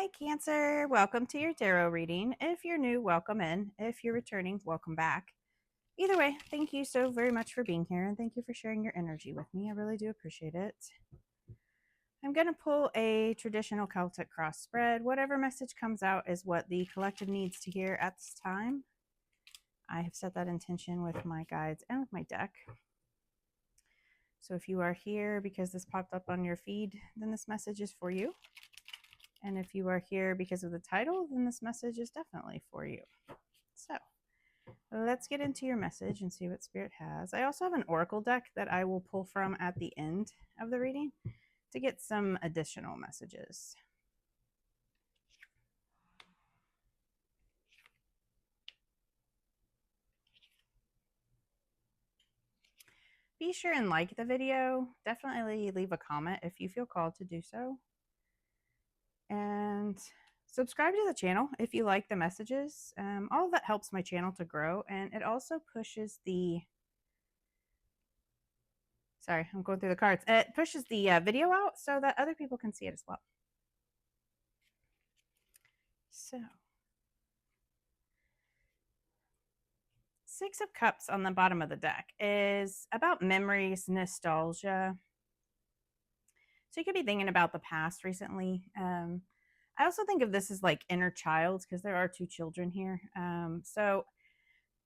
Hi, Cancer. Welcome to your tarot reading. If you're new, welcome in. If you're returning, welcome back. Either way, thank you so very much for being here and thank you for sharing your energy with me. I really do appreciate it. I'm going to pull a traditional Celtic cross spread. Whatever message comes out is what the collective needs to hear at this time. I have set that intention with my guides and with my deck. So if you are here because this popped up on your feed, then this message is for you. And if you are here because of the title, then this message is definitely for you. So let's get into your message and see what Spirit has. I also have an oracle deck that I will pull from at the end of the reading to get some additional messages. Be sure and like the video. Definitely leave a comment if you feel called to do so. And subscribe to the channel if you like the messages. All of that helps my channel to grow, and it also pushes the I'm going through the cards. It pushes the video out so that other people can see it as well. So, Six of Cups on the bottom of the deck is about memories, nostalgia. So you could be thinking about the past recently. I also think of this as like inner child because there are two children here. So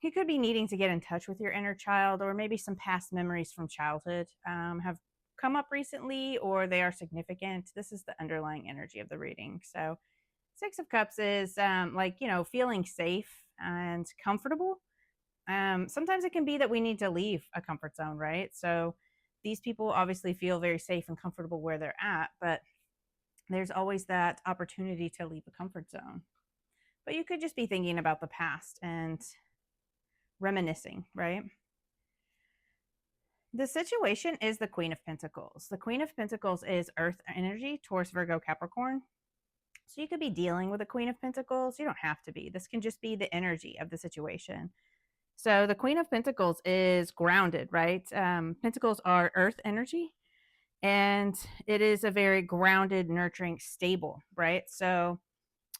you could be needing to get in touch with your inner child, or maybe some past memories from childhood have come up recently, or they are significant. This is the underlying energy of the reading. So Six of Cups is feeling safe and comfortable. Sometimes it can be that we need to leave a comfort zone, right? So these people obviously feel very safe and comfortable where they're at, but there's always that opportunity to leave a comfort zone. But you could just be thinking about the past and reminiscing, right? The situation is the Queen of Pentacles. The Queen of Pentacles is Earth energy, Taurus, Virgo, Capricorn. So you could be dealing with a Queen of Pentacles. You don't have to be. This can just be the energy of the situation. So the Queen of Pentacles is grounded, right? Pentacles are Earth energy, and it is a very grounded, nurturing, stable, right? So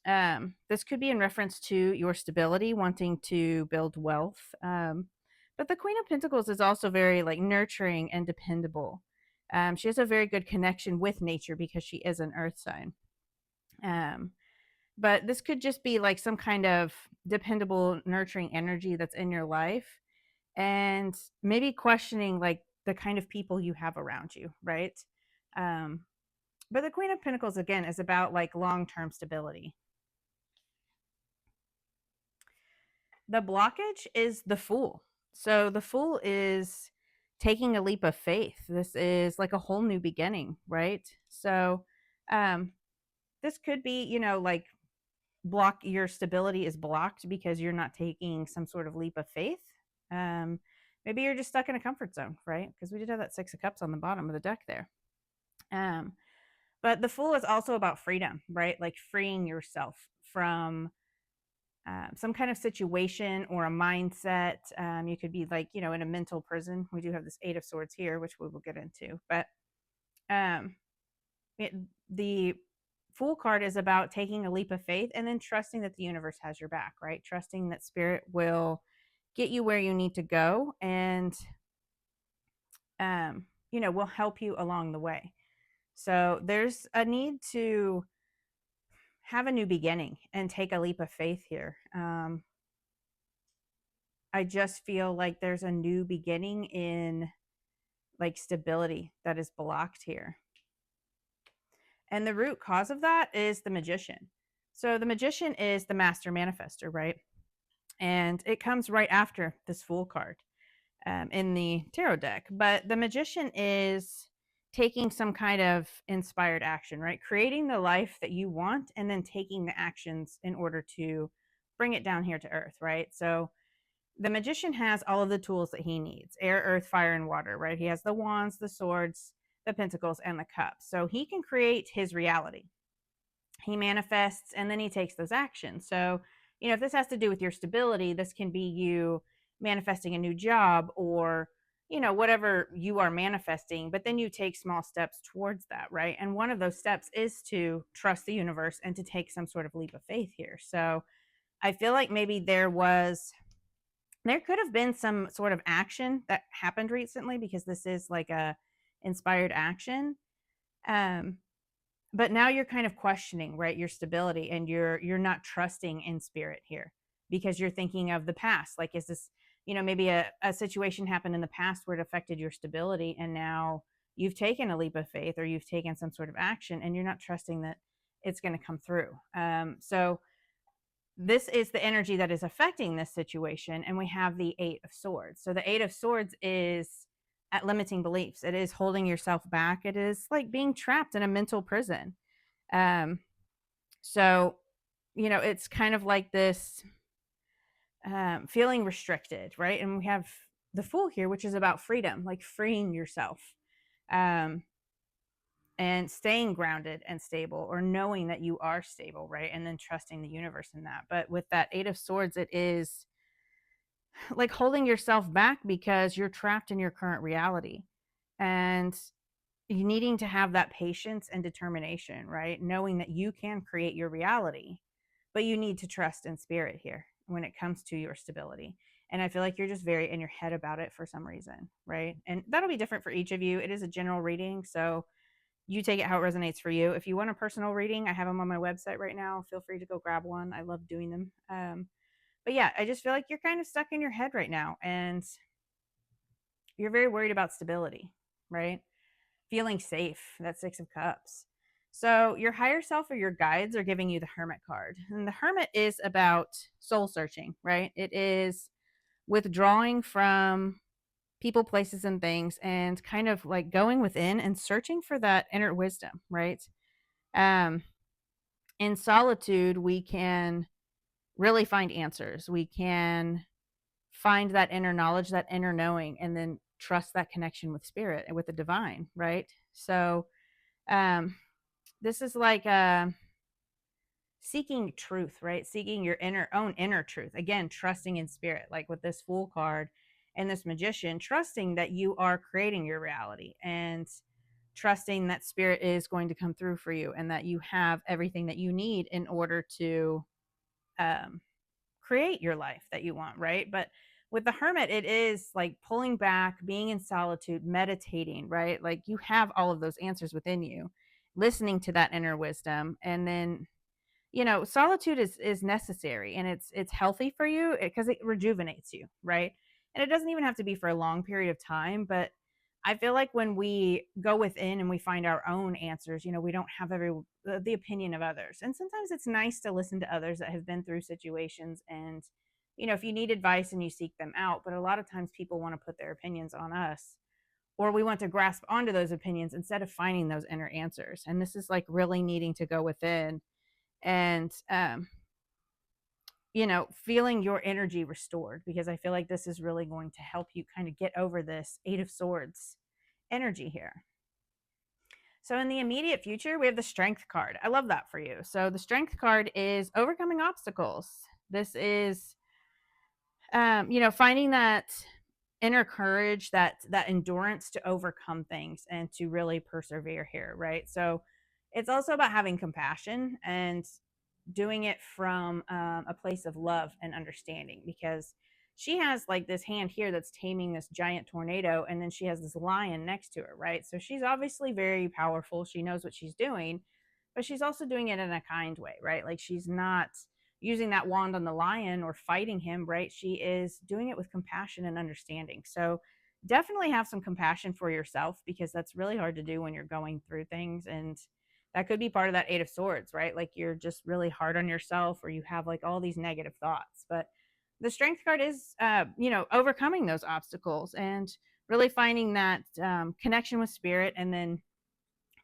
this could be in reference to your stability, wanting to build wealth. But the Queen of Pentacles is also very like nurturing and dependable. She has a very good connection with nature because she is an Earth sign. But this could just be like some kind of dependable, nurturing energy that's in your life, and maybe questioning like the kind of people you have around you, right? But the Queen of Pentacles, again, is about like long-term stability. The blockage is the Fool. So the Fool is taking a leap of faith. This is like a whole new beginning, right? So this could be, like your stability is blocked because you're not taking some sort of leap of faith. Maybe you're just stuck in a comfort zone, right? Because we did have that Six of Cups on the bottom of the deck there. But the Fool is also about freedom, right? Like freeing yourself from some kind of situation or a mindset. You could be like, in a mental prison. We do have this Eight of Swords here, which we will get into. But the Fool card is about taking a leap of faith and then trusting that the universe has your back, right? Trusting that Spirit will get you where you need to go, and will help you along the way. So there's a need to have a new beginning and take a leap of faith here. I just feel like there's a new beginning in like stability that is blocked here. And the root cause of that is the Magician. So the Magician is the master manifester, right? And it comes right after this Fool card in the tarot deck. But the Magician is taking some kind of inspired action, right? Creating the life that you want and then taking the actions in order to bring it down here to earth, right? So the Magician has all of the tools that he needs: air, earth, fire, and water, right? He has the wands, the swords, the pentacles, and the cups. So he can create his reality. He manifests and then he takes those actions. So, if this has to do with your stability, this can be you manifesting a new job, or, whatever you are manifesting, but then you take small steps towards that, right? And one of those steps is to trust the universe and to take some sort of leap of faith here. So I feel like maybe there could have been some sort of action that happened recently, because this is like a inspired action. Um, but now you're kind of questioning, right, your stability, and you're not trusting in spirit here, because you're thinking of the past. Like, is this, maybe a situation happened in the past where it affected your stability, and now you've taken a leap of faith, or you've taken some sort of action, and you're not trusting that it's going to come through. So this is the energy that is affecting this situation. And we have the Eight of Swords. So the Eight of Swords is at limiting beliefs. It is holding yourself back. It is like being trapped in a mental prison. So, it's kind of like this feeling restricted, right? And we have the Fool here, which is about freedom, like freeing yourself. And staying grounded and stable, or knowing that you are stable, right? And then trusting the universe in that. But with that Eight of Swords, it is like holding yourself back because you're trapped in your current reality, and you needing to have that patience and determination, right? Knowing that you can create your reality, but you need to trust in spirit here when it comes to your stability. And I feel like you're just very in your head about it for some reason, right? And that'll be different for each of you. It is a general reading, so you take it how it resonates for you. If you want a personal reading, I have them on my website right now. Feel free to go grab one. I love doing them. But yeah, I just feel like you're kind of stuck in your head right now, and you're very worried about stability, right? Feeling safe, that Six of Cups. So your higher self or your guides are giving you the Hermit card. And the Hermit is about soul searching, right? It is withdrawing from people, places, and things, and kind of like going within and searching for that inner wisdom, right? In solitude, we can really find answers. We can find that inner knowledge, that inner knowing, and then trust that connection with spirit and with the divine, right? So this is like seeking truth, right? Seeking your own inner truth. Again, trusting in spirit, like with this Fool card and this Magician, trusting that you are creating your reality, and trusting that spirit is going to come through for you, and that you have everything that you need in order to create your life that you want, right? But with the Hermit, it is like pulling back, being in solitude, meditating, right? Like you have all of those answers within you, listening to that inner wisdom. And then, solitude is necessary, and it's healthy for you because it rejuvenates you, right? And it doesn't even have to be for a long period of time, but I feel like when we go within and we find our own answers, we don't have the opinion of others. And sometimes it's nice to listen to others that have been through situations, and if you need advice and you seek them out. But a lot of times people want to put their opinions on us, or we want to grasp onto those opinions instead of finding those inner answers. And this is like really needing to go within and feeling your energy restored, because I feel like this is really going to help you kind of get over this Eight of Swords energy here. So in the immediate future, we have the Strength card. I love that for you. So the Strength card is overcoming obstacles. This is finding that inner courage, that endurance to overcome things and to really persevere here, right? So it's also about having compassion and doing it from a place of love and understanding, because she has like this hand here that's taming this giant tornado, and then she has this lion next to her, right? So she's obviously very powerful. She knows what she's doing, but she's also doing it in a kind way, right? Like she's not using that wand on the lion or fighting him, right? She is doing it with compassion and understanding. So definitely have some compassion for yourself, because that's really hard to do when you're going through things. And that could be part of that Eight of Swords, right? Like you're just really hard on yourself, or you have like all these negative thoughts. But the Strength card is, overcoming those obstacles and really finding that connection with spirit, and then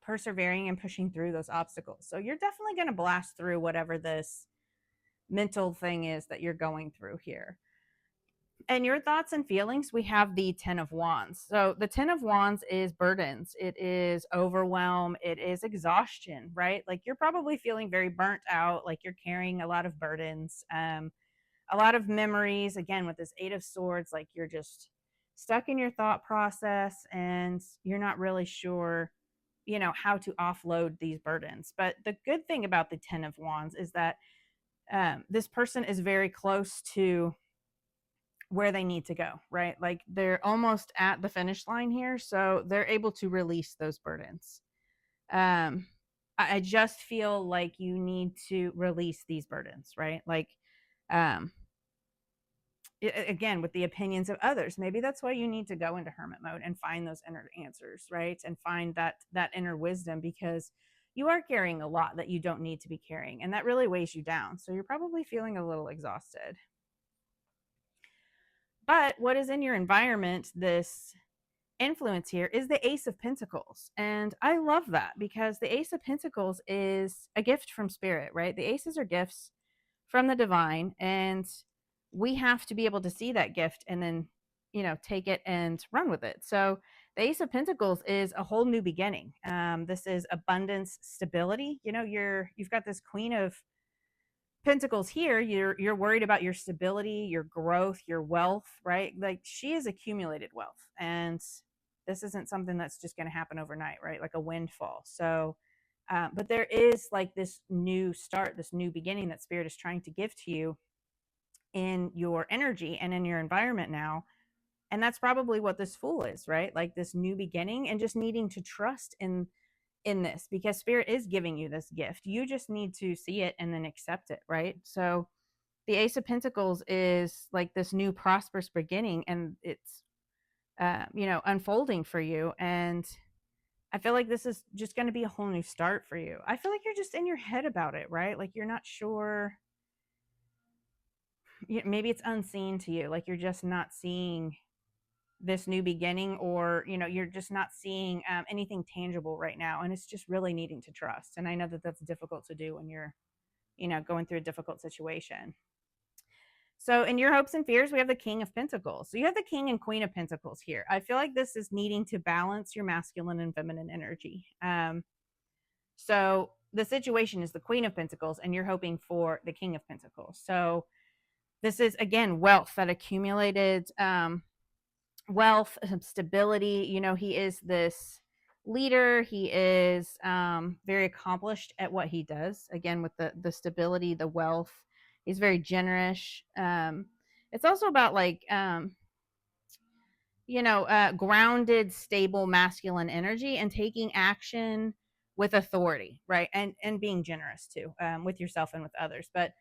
persevering and pushing through those obstacles. So you're definitely going to blast through whatever this mental thing is that you're going through here. And your thoughts and feelings, we have the Ten of Wands. So the Ten of Wands is burdens. It is overwhelm. It is exhaustion, right? Like you're probably feeling very burnt out, like you're carrying a lot of burdens, a lot of memories. Again, with this Eight of Swords, like you're just stuck in your thought process and you're not really sure, how to offload these burdens. But the good thing about the 10 of Wands is that this person is very close to where they need to go, right? Like they're almost at the finish line here. So they're able to release those burdens. Um, I just feel like you need to release these burdens, right? Like, um, again, with the opinions of others, maybe that's why you need to go into hermit mode and find those inner answers, right? And find that inner wisdom, because you are carrying a lot that you don't need to be carrying, and that really weighs you down. So you're probably feeling a little exhausted. But what is in your environment, this influence here, is the Ace of Pentacles. And I love that, because the Ace of Pentacles is a gift from spirit, right? The aces are gifts from the divine, and we have to be able to see that gift and then, take it and run with it. So the Ace of Pentacles is a whole new beginning. This is abundance, stability. You've got this Queen of Pentacles here. You're worried about your stability, your growth, your wealth, right? Like she has accumulated wealth, and this isn't something that's just going to happen overnight, right? Like a windfall. So but there is like this new start, this new beginning that spirit is trying to give to you in your energy and in your environment now. And that's probably what this Fool is, right? Like this new beginning, and just needing to trust in this, because spirit is giving you this gift. You just need to see it and then accept it, right? So the Ace of Pentacles is like this new prosperous beginning, and it's unfolding for you. And I feel like this is just going to be a whole new start for you. I feel like you're just in your head about it, right? Like you're not sure. Maybe it's unseen to you. Like you're just not seeing this new beginning, or you're just not seeing anything tangible right now, and it's just really needing to trust. And I know that that's difficult to do when you're going through a difficult situation. So in your hopes and fears, we have the King of Pentacles. So you have the King and Queen of Pentacles here. I feel like this is needing to balance your masculine and feminine energy. So the situation is the Queen of Pentacles, and you're hoping for the King of Pentacles. So this is, again, wealth, that accumulated wealth, stability. He is this leader. He is very accomplished at what he does. Again, with the stability, the wealth, he's very generous. It's also about like grounded, stable masculine energy, and taking action with authority, right? And being generous too, with yourself and with others. But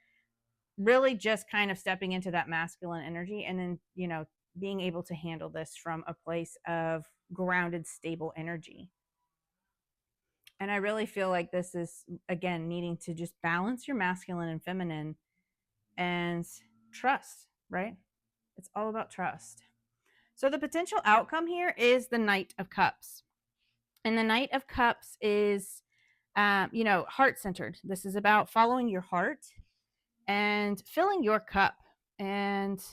really just kind of stepping into that masculine energy, and then being able to handle this from a place of grounded, stable energy. And I really feel like this is, again, needing to just balance your masculine and feminine, and trust, right? It's all about trust. So the potential outcome here is the Knight of Cups. And the Knight of Cups is, heart-centered. This is about following your heart and filling your cup. And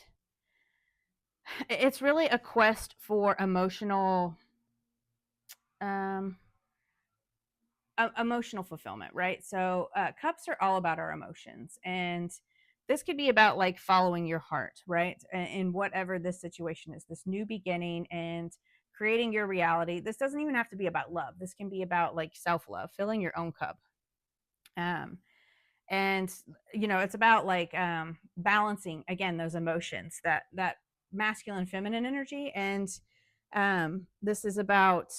it's really a quest for emotional fulfillment, right? So cups are all about our emotions, and this could be about like following your heart, right? In whatever this situation is, this new beginning and creating your reality. This doesn't even have to be about love. This can be about like self-love, filling your own cup. And it's about like balancing, again, those emotions, that masculine, feminine energy. And this is about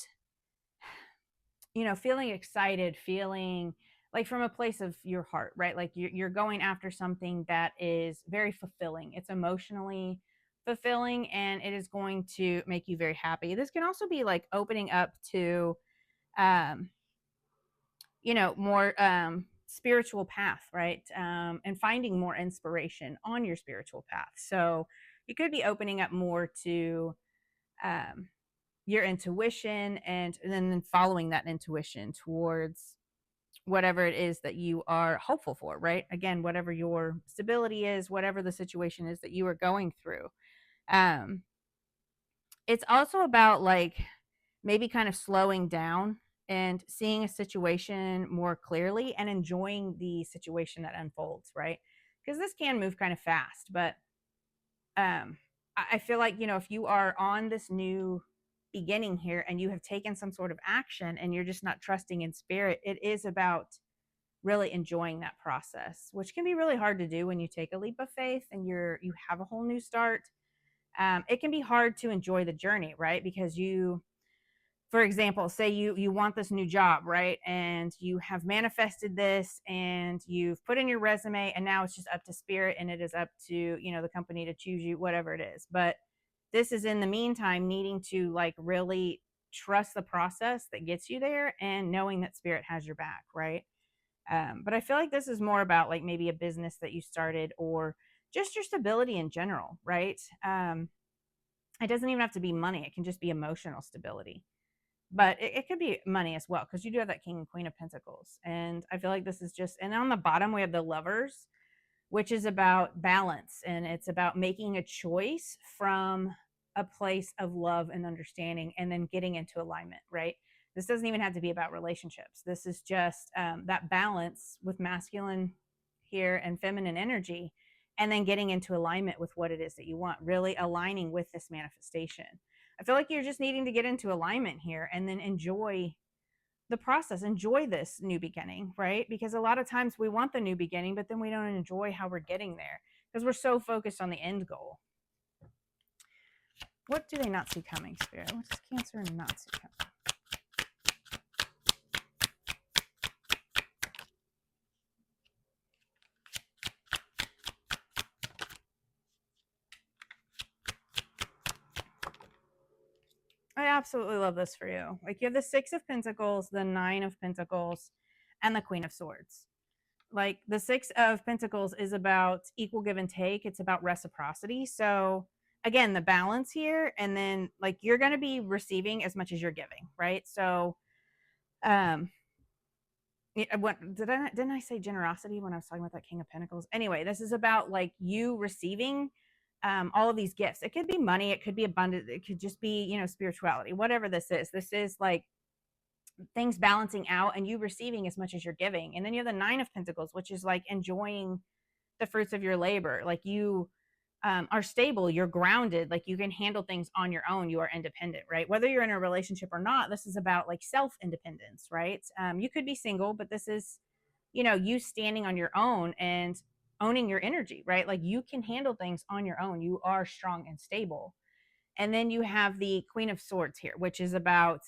feeling excited, feeling like from a place of your heart, right? Like you're going after something that is very fulfilling. It's emotionally fulfilling, and it is going to make you very happy. This can also be like opening up to more spiritual path, right? And finding more inspiration on your spiritual path. So you could be opening up more to your intuition, and then following that intuition towards whatever it is that you are hopeful for, right? Again, whatever your stability is, whatever the situation is that you are going through. It's also about like maybe kind of slowing down and seeing a situation more clearly, and enjoying the situation that unfolds, right? Because this can move kind of fast, but I feel like, if you are on this new beginning here and you have taken some sort of action and you're just not trusting in spirit, it is about really enjoying that process, which can be really hard to do when you take a leap of faith and you have a whole new start. It can be hard to enjoy the journey, right? Because for example, say you want this new job, right? And you have manifested this and you've put in your resume, and now it's just up to spirit and it is up to, the company to choose you, whatever it is. But this is in the meantime needing to like really trust the process that gets you there and knowing that spirit has your back, right? But I feel like this is more about like maybe a business that you started or just your stability in general, right? It doesn't even have to be money. It can just be emotional stability, but it could be money as well, because you do have that king and queen of pentacles. And I feel like this is just, and on the bottom we have the lovers, which is about balance, and it's about making a choice from a place of love and understanding and then getting into alignment, right? This doesn't even have to be about relationships. This is just that balance with masculine here and feminine energy, and then getting into alignment with what it is that you want, really aligning with this manifestation. I feel like you're just needing to get into alignment here and then enjoy the process, enjoy this new beginning, right? Because a lot of times we want the new beginning, but then we don't enjoy how we're getting there because we're so focused on the end goal. What do they not see coming, Spirit? What does Cancer not see coming? I absolutely love this for you. Like, you have the Six of Pentacles, the Nine of Pentacles, and the Queen of Swords. Like, the Six of Pentacles is about equal give and take. It's about reciprocity. So again, the balance here, and then like you're going to be receiving as much as you're giving, right? So what didn't I say generosity when I was talking about that King of Pentacles? Anyway, this is about like you receiving all of these gifts. It could be money, it could be abundance, it could just be, spirituality, whatever this is. This is like things balancing out and you receiving as much as you're giving. And then you have the Nine of Pentacles, which is like enjoying the fruits of your labor. Like you are stable, you're grounded, like you can handle things on your own, you are independent, right? Whether you're in a relationship or not, this is about like self-independence, right? You could be single, but this is, you standing on your own and owning your energy, right? Like you can handle things on your own, you are strong and stable. And then you have the Queen of Swords here, which is about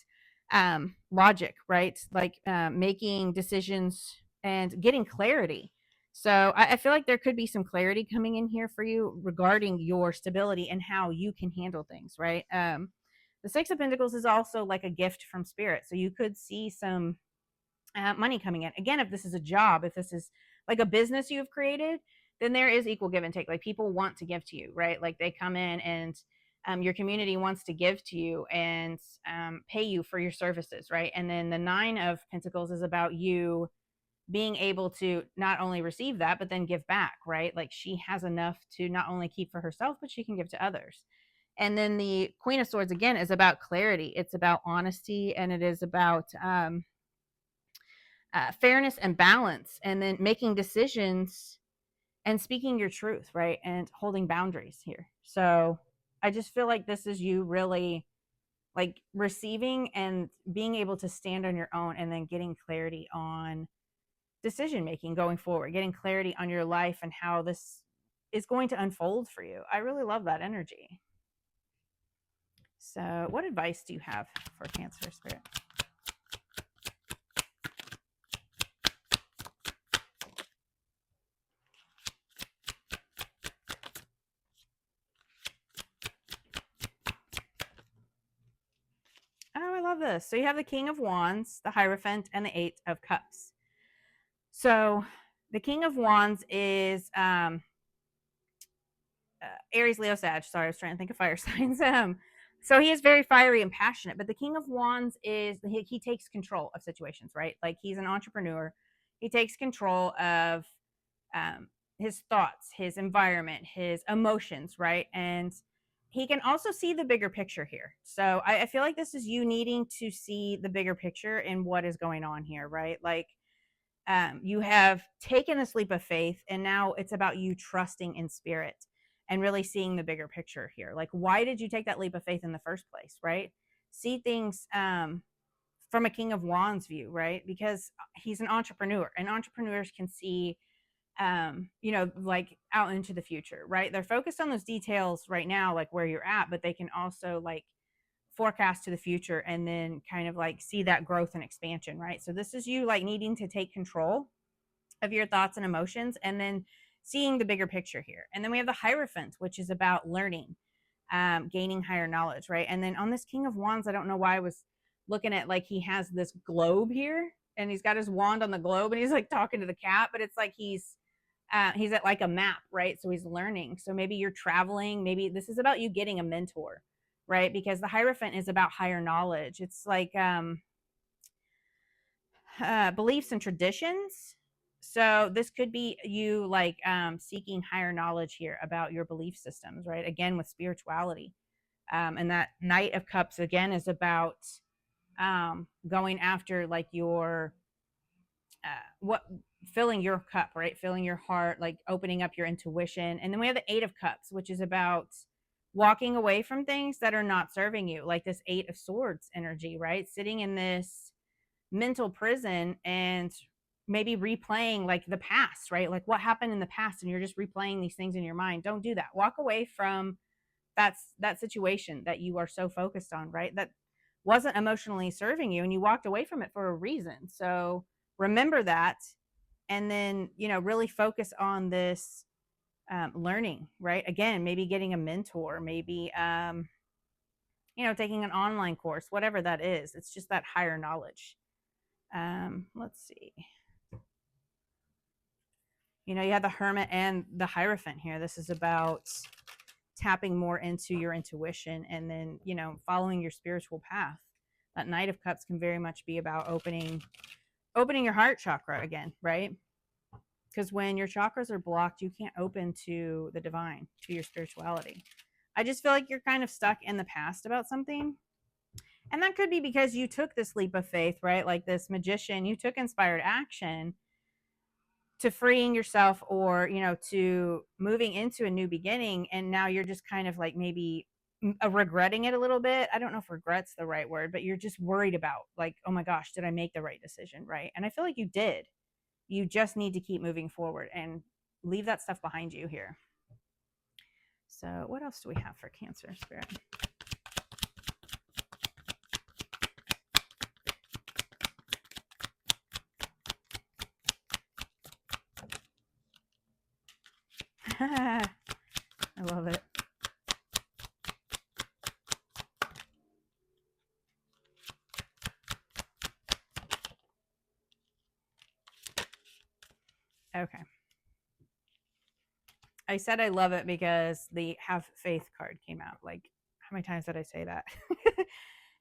logic, right? Like making decisions and getting clarity. So I feel like there could be some clarity coming in here for you regarding your stability and how you can handle things, right? The Six of Pentacles is also like a gift from spirit. So you could see some money coming in. Again, if this is a job, if this is like a business you've created, then there is equal give and take. Like people want to give to you, right? Like they come in and your community wants to give to you and pay you for your services, right? And then the Nine of Pentacles is about you being able to not only receive that, but then give back, right? Like she has enough to not only keep for herself, but she can give to others. And then the Queen of Swords, again, is about clarity. It's about honesty, and it is about fairness and balance, and then making decisions and speaking your truth, right? And holding boundaries here. So I just feel like this is you really like receiving and being able to stand on your own, and then getting clarity on decision making going forward, getting clarity on your life and how this is going to unfold for you. I really love that energy. So what advice do you have for Cancer, Spirit? Oh, I love this. So you have the King of Wands, the Hierophant, and the Eight of Cups. So the King of Wands is Aries, Leo, Sag. Sorry, I was trying to think of fire signs. So he is very fiery and passionate, but the King of Wands is he takes control of situations, right? Like he's an entrepreneur. He takes control of his thoughts, his environment, his emotions, right? And he can also see the bigger picture here. So I feel like this is you needing to see the bigger picture in what is going on here, right? Like you have taken this leap of faith, and now it's about you trusting in spirit and really seeing the bigger picture here. Like, why did you take that leap of faith in the first place, right? See things from a King of Wands view, right? Because he's an entrepreneur, and entrepreneurs can see, like out into the future, right? They're focused on those details right now, like where you're at, but they can also like forecast to the future and then kind of like see that growth and expansion, right? So this is you like needing to take control of your thoughts and emotions and then seeing the bigger picture here. And then we have the Hierophant, which is about learning, gaining higher knowledge, right? And then on this King of Wands, I don't know why I was looking at like he has this globe here and he's got his wand on the globe and he's like talking to the cat, but it's like he's at like a map, right? So he's learning. So maybe you're traveling. Maybe this is about you getting a mentor, right? Because the Hierophant is about higher knowledge. It's like beliefs and traditions. So this could be you like seeking higher knowledge here about your belief systems, right? Again, with spirituality. And that Knight of Cups again is about going after like your what filling your cup, right? Filling your heart, like opening up your intuition. And then we have the Eight of Cups, which is about walking away from things that are not serving you, like this Eight of Swords energy, right? Sitting in this mental prison and maybe replaying like the past, right? Like what happened in the past and you're just replaying these things in your mind. Don't do that. Walk away from that situation that you are so focused on, right? That wasn't emotionally serving you and you walked away from it for a reason. So remember that and then, really focus on this learning, right? Again, maybe getting a mentor, maybe taking an online course, whatever that is. It's just that higher knowledge. Let's see. You have the Hermit and the Hierophant here. This is about tapping more into your intuition and then, following your spiritual path. That Knight of Cups can very much be about opening your heart chakra again, right? Because when your chakras are blocked, you can't open to the divine, to your spirituality. I just feel like you're kind of stuck in the past about something. And that could be because you took this leap of faith, right? Like this magician, you took inspired action to freeing yourself or, to moving into a new beginning. And now you're just kind of like maybe regretting it a little bit. I don't know if regret's the right word, but you're just worried about like, oh my gosh, did I make the right decision, right? And I feel like you did. You just need to keep moving forward and leave that stuff behind you here. So what else do we have for Cancer Spirit? I love it. Okay. I said I love it because the Have Faith card came out. Like, how many times did I say that?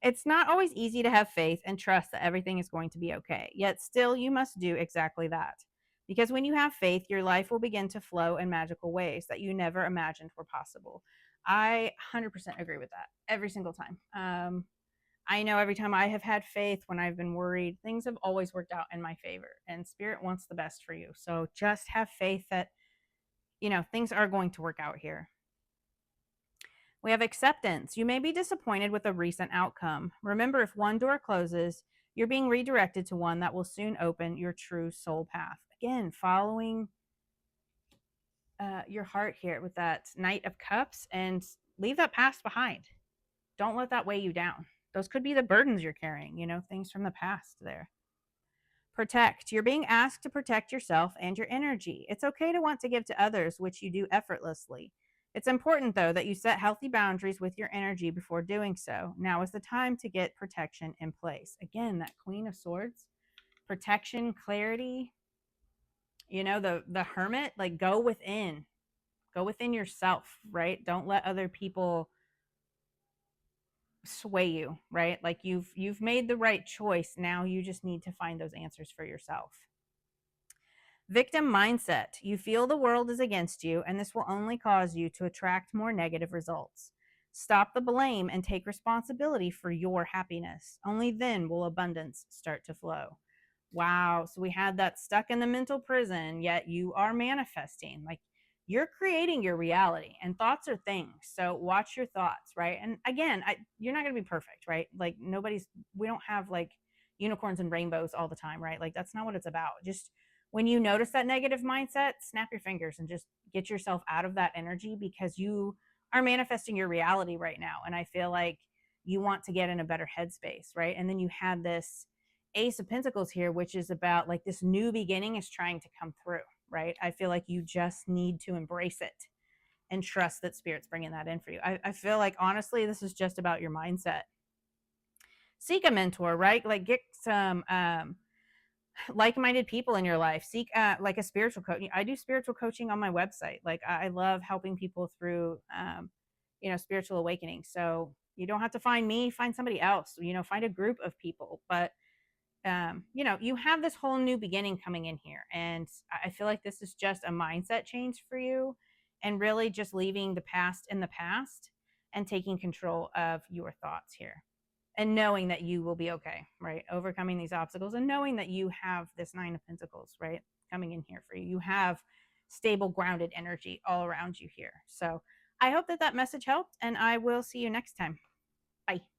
It's not always easy to have faith and trust that everything is going to be okay. Yet still, you must do exactly that. Because when you have faith, your life will begin to flow in magical ways that you never imagined were possible. I 100% agree with that every single time. I know every time I have had faith when I've been worried, things have always worked out in my favor, and Spirit wants the best for you. So just have faith that, things are going to work out here. We have Acceptance. You may be disappointed with a recent outcome. Remember, if one door closes, you're being redirected to one that will soon open your true soul path. Again, following your heart here with that Knight of Cups and leave that past behind. Don't let that weigh you down. Those could be the burdens you're carrying, things from the past there. Protect. You're being asked to protect yourself and your energy. It's okay to want to give to others, which you do effortlessly. It's important, though, that you set healthy boundaries with your energy before doing so. Now is the time to get protection in place. Again, that Queen of Swords, protection, clarity, the Hermit, like go within yourself, right? Don't let other people sway you, right? Like you've made the right choice. Now you just need to find those answers for yourself. Victim mindset. You feel the world is against you, and this will only cause you to attract more negative results. Stop the blame and take responsibility for your happiness. Only then will abundance start to flow. Wow. So we had that stuck in the mental prison, yet you are manifesting. Like you're creating your reality, and thoughts are things. So watch your thoughts, right? And again, you're not going to be perfect, right? Like we don't have like unicorns and rainbows all the time, right? Like that's not what it's about. Just when you notice that negative mindset, snap your fingers and just get yourself out of that energy, because you are manifesting your reality right now. And I feel like you want to get in a better headspace, right? And then you have this Ace of Pentacles here, which is about like this new beginning is trying to come through, right? I feel like you just need to embrace it and trust that Spirit's bringing that in for you. I feel like, honestly, this is just about your mindset. Seek a mentor, right? Like get some like-minded people in your life. Seek like a spiritual coach. I do spiritual coaching on my website. Like I love helping people through spiritual awakening. So you don't have to find me, find somebody else, find a group of people. But you have this whole new beginning coming in here. And I feel like this is just a mindset change for you, and really just leaving the past in the past and taking control of your thoughts here, and knowing that you will be okay, right? Overcoming these obstacles and knowing that you have this Nine of Pentacles, right? Coming in here for you. You have stable, grounded energy all around you here. So I hope that message helped, and I will see you next time. Bye.